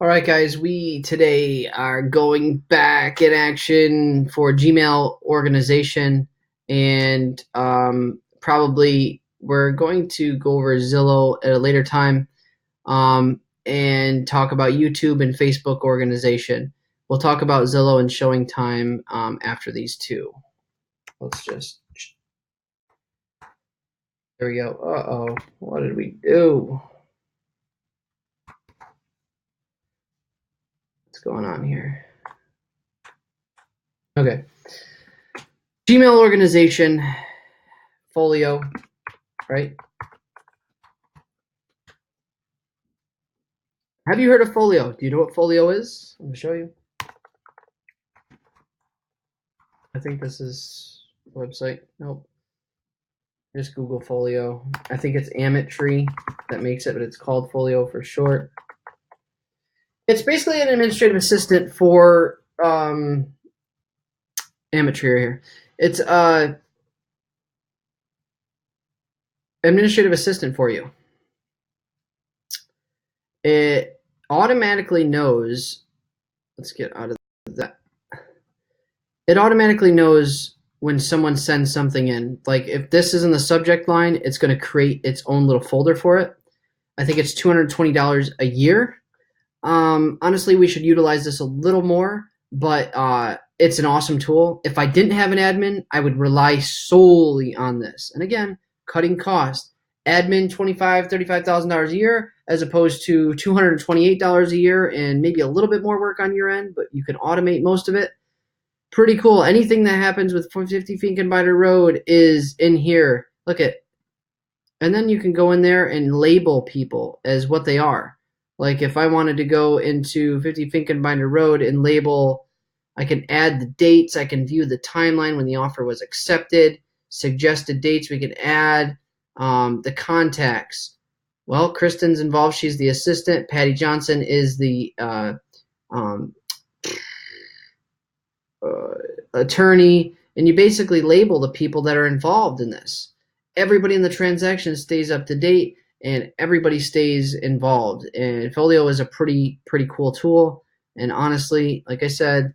All right, guys, we today are going back in action for Gmail organization, and probably we're going to go over Zillow at a later time and talk about YouTube and Facebook organization. We'll talk about Zillow and Showing Time after these two. Let's just. There we go. Uh-oh. What did we do? What's going on here? Okay. Gmail organization, Folio, right? Have you heard of Folio? Do you know what Folio is? I'm going to show you. I think this is the website. Nope. Just Google Folio. I think it's Amitry that makes it, but it's called Folio for short. It's basically an administrative assistant for Amitry here. It's administrative assistant for you. It automatically knows. Let's get out of that. It automatically knows when someone sends something in. Like if this is in the subject line, it's going to create its own little folder for it. I think it's $220 a year. Honestly, we should utilize this a little more, but it's an awesome tool. If I didn't have an admin, I would rely solely on this. And again, cutting cost. Admin $25,000, $35,000 a year, as opposed to $228 a year and maybe a little bit more work on your end, but you can automate most of it. Pretty cool. Anything that happens with 450 Finkenbinder Road is in here. Look at, and then you can go in there and label people as what they are. Like if I wanted to go into 50 Finkenbinder Road and label, I can add the dates. I can view the timeline when the offer was accepted. Suggested dates we can add. The contacts. Well, Kristen's involved. She's the assistant. Patty Johnson is the attorney, and you basically label the people that are involved in this. Everybody in the transaction stays up to date, and everybody stays involved. And Folio is a pretty cool tool. And honestly, like I said,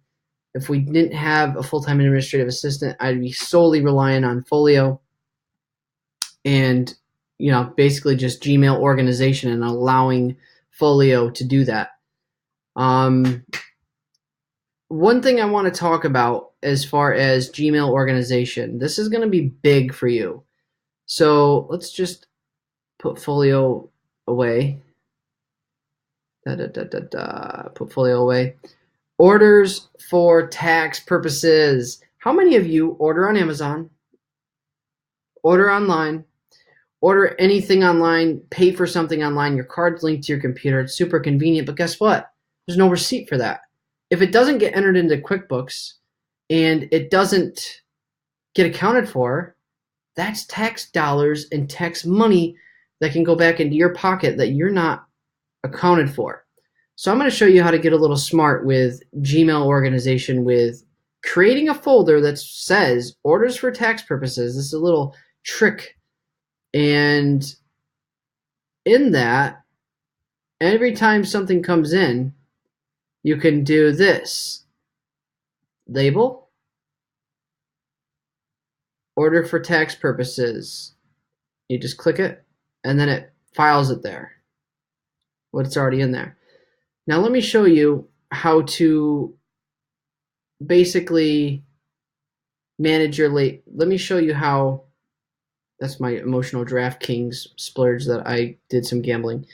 if we didn't have a full-time administrative assistant, I'd be solely relying on Folio and basically just Gmail organization and allowing Folio to do that. One thing I want to talk about as far as Gmail organization, this is going to be big for you. So let's just put Folio away. Put Folio away. Orders for tax purposes. How many of you order on Amazon, order online, order anything online, pay for something online, your card's linked to your computer, it's super convenient, but guess what? There's no receipt for that. If it doesn't get entered into QuickBooks and it doesn't get accounted for, that's tax dollars and tax money that can go back into your pocket that you're not accounted for. So I'm going to show you how to get a little smart with Gmail organization with creating a folder that says orders for tax purposes. This is a little trick. And in that, every time something comes in, you can do this. Label. Order for tax purposes. You just click it, and then it files it there. What's already in there. Now let me show you how to basically manage your Let me show you how. That's my emotional DraftKings splurge that I did some gambling.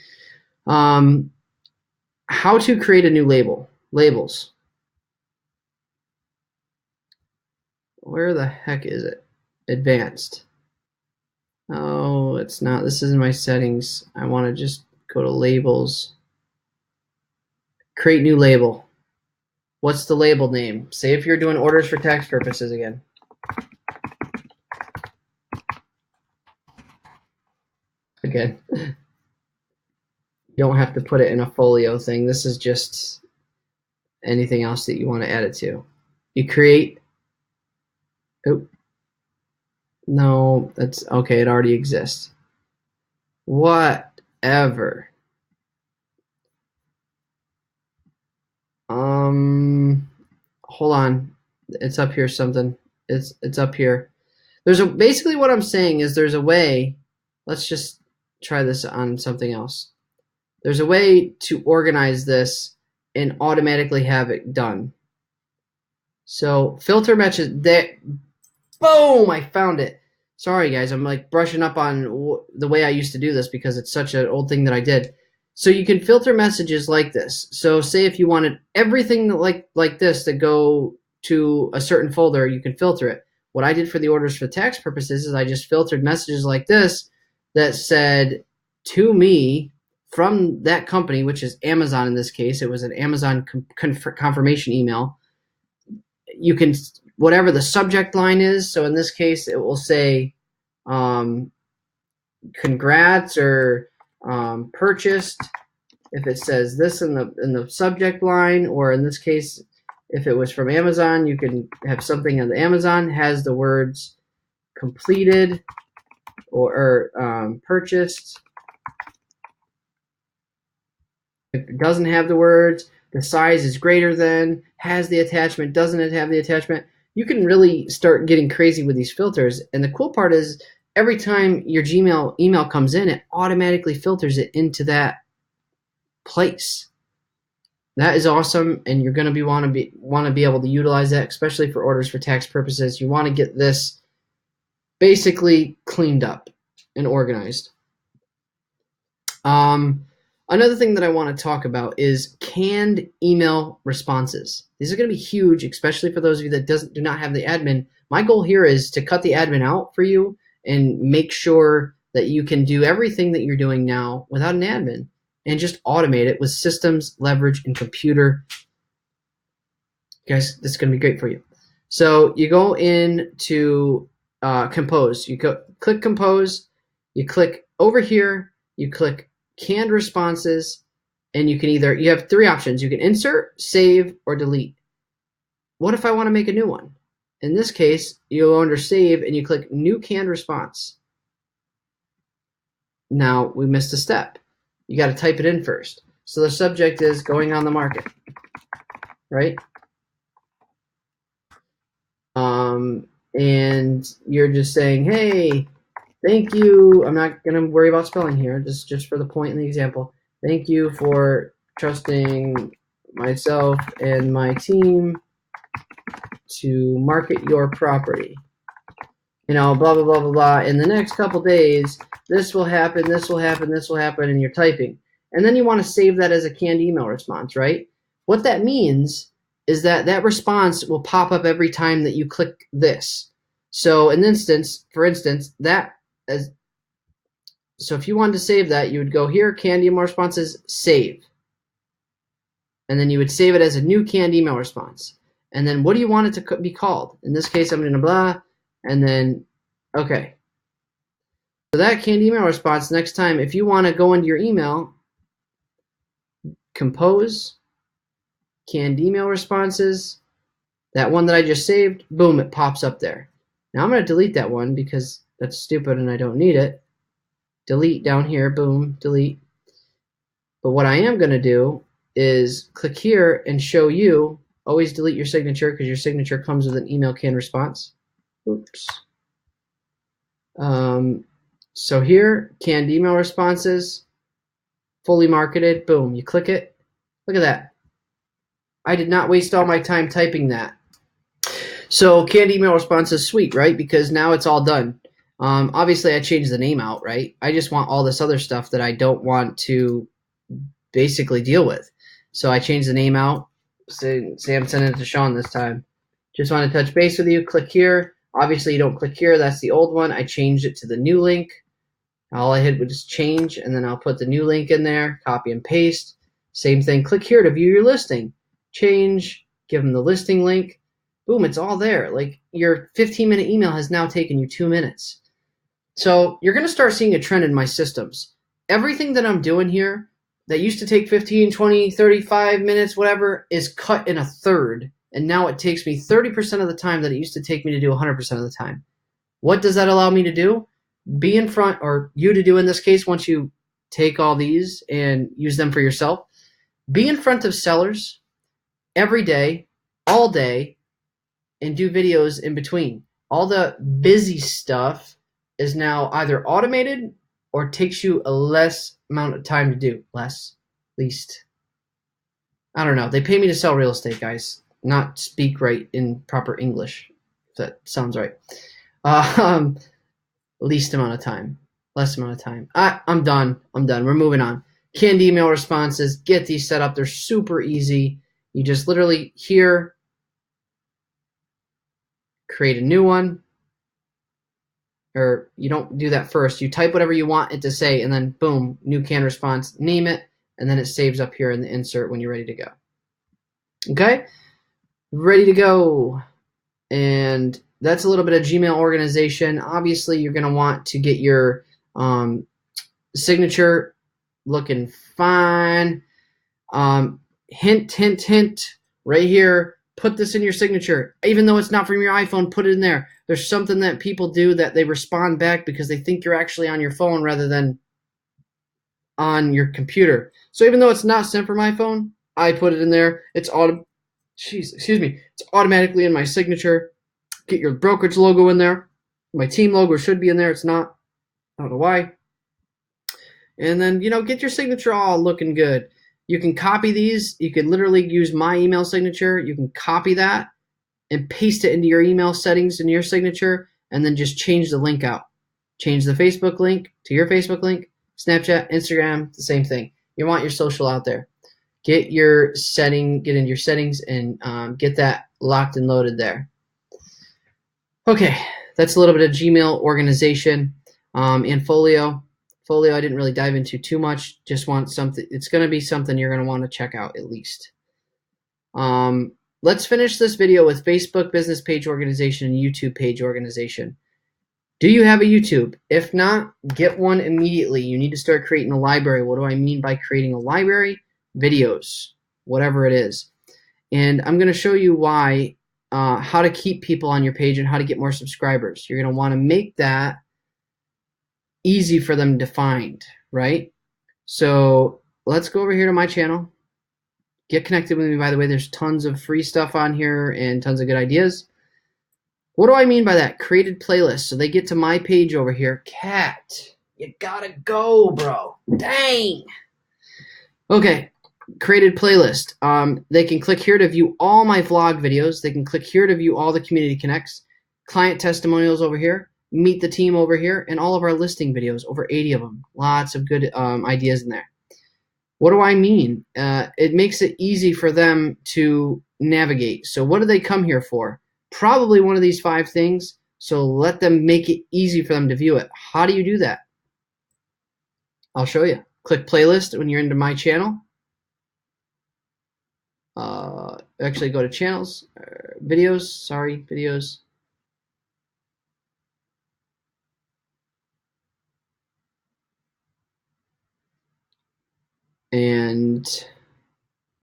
How to create a new label. Labels. Where the heck is it? Advanced. Oh, it's not. This isn't my settings. I want to just go to labels. Create new label. What's the label name? Say if you're doing orders for tax purposes again. Again. You don't have to put it in a Folio thing. This is just anything else that you want to add it to. You create. Oh. No, that's okay. It already exists. Whatever. hold on. It's up here something. It's up here. Basically what I'm saying is there's a way. Let's just try this on something else. There's a way to organize this and automatically have it done. So filter matches that. Boom! I found it. Sorry guys, I'm like brushing up on the way I used to do this because it's such an old thing that I did. So you can filter messages like this. So say if you wanted everything like this to go to a certain folder, you can filter it. What I did for the orders for tax purposes is I just filtered messages like this that said to me from that company, which is Amazon in this case. It was an Amazon confirmation email. You can, whatever the subject line is. So in this case, it will say congrats or purchased. If it says this in the subject line, or in this case, if it was from Amazon, you can have something on the Amazon has the words completed or purchased. If it doesn't have the words, the size is greater than, has the attachment, doesn't it have the attachment? You can really start getting crazy with these filters. And the cool part is every time your Gmail email comes in, it automatically filters it into that place. That is awesome, and you're going to want to be able to utilize that, especially for orders for tax purposes. You want to get this basically cleaned up and organized. Another thing that I want to talk about is canned email responses. These are going to be huge, especially for those of you that do not have the admin. My goal here is to cut the admin out for you and make sure that you can do everything that you're doing now without an admin and just automate it with systems, leverage, and computer. Guys, this is going to be great for you. So you go into Compose. You click Compose. You click over here. You click Canned responses, and you have three options. You can insert, save, or delete. What if I want to make a new one? In this case, you go under save and you click new canned response. Now we missed a step. You got to type it in first. So the subject is going on the market, right? And you're just saying, hey, thank you. I'm not going to worry about spelling here, just for the point in the example. Thank you for trusting myself and my team to market your property. You know, blah, blah, blah, blah, blah. In the next couple days, this will happen, this will happen, this will happen, and you're typing. And then you want to save that as a canned email response, right? What that means is that response will pop up every time that you click this. So for instance, so if you wanted to save that, you would go here, canned email responses, save. And then you would save it as a new canned email response. And then what do you want it to be called? In this case, I'm going to blah, and then, okay. So that canned email response, next time, if you want to go into your email, compose, canned email responses, that one that I just saved, boom, it pops up there. Now I'm going to delete that one because that's stupid and I don't need it. Delete down here, boom, delete. But what I am going to do is click here and show you, always delete your signature because your signature comes with an email canned response. Oops. So here, canned email responses, fully marketed, boom, you click it. Look at that. I did not waste all my time typing that. So canned email response is sweet, right? Because now it's all done. Obviously, I changed the name out, right? I just want all this other stuff that I don't want to basically deal with. So I changed the name out. Say I'm sending it to Sean this time. Just want to touch base with you. Click here. Obviously, you don't click here. That's the old one. I changed it to the new link. All I did was change, and then I'll put the new link in there, copy and paste. Same thing. Click here to view your listing. Change. Give them the listing link. Boom, it's all there. Like your 15-minute email has now taken you 2 minutes. So you're going to start seeing a trend in my systems. Everything that I'm doing here that used to take 15, 20, 35 minutes, whatever, is cut in a third. And now it takes me 30% of the time that it used to take me to do 100% of the time. What does that allow me to do? Be in front, or you to do in this case, once you take all these and use them for yourself, be in front of sellers every day, all day, and do videos in between. All the busy stuff is now either automated or takes you a less amount of time to do. Least. I don't know. They pay me to sell real estate, guys, not speak right in proper English. If that sounds right. Um, least amount of time. Less amount of time. I'm done. We're moving on. Canned email responses. Get these set up. They're super easy. You just literally here, create a new one. Or you don't do that first. You type whatever you want it to say, and then boom, new canned response. Name it, and then it saves up here in the insert when you're ready to go. Okay? Ready to go. And that's a little bit of Gmail organization. Obviously, you're going to want to get your signature looking fine. Hint, hint, hint, right here. Put this in your signature. Even though it's not from your iPhone, put it in there. There's something that people do that they respond back because they think you're actually on your phone rather than on your computer. So even though it's not sent from my phone, I put it in there. It's It's automatically in my signature. Get your brokerage logo in there. My team logo should be in there. It's not. I don't know why. And then, get your signature all looking good. You can copy these. You can literally use my email signature. You can copy that and paste it into your email settings in your signature, and then just change the link out. Change the Facebook link to your Facebook link. Snapchat, Instagram, the same thing. You want your social out there. Get into your settings, and get that locked and loaded there. Okay, that's a little bit of Gmail organization. And Folio. Folio I didn't really dive into too much. Just want something. It's going to be something you're going to want to check out at least. Let's finish this video with Facebook business page organization and YouTube page organization. Do you have a YouTube? If not, get one immediately. You need to start creating a library. What do I mean by creating a library? Videos, whatever it is. And I'm going to show you why, how to keep people on your page and how to get more subscribers. You're going to want to make that easy for them to find, right? So let's go over here to my channel. Get connected with me, by the way. There's tons of free stuff on here and tons of good ideas. What do I mean by that? Created playlist. So they get to my page over here. Cat, you gotta go, bro. Dang. Okay, created playlist. They can click here to view all my vlog videos. They can click here to view all the community connects, client testimonials over here, meet the team over here, and all of our listing videos, over 80 of them. Lots of good ideas in there. What do I mean? It makes it easy for them to navigate. So what do they come here for? Probably one of these 5 things. So let them make it easy for them to view it. How do you do that? I'll show you. Click playlist when you're into my channel. Actually go to channels, videos. And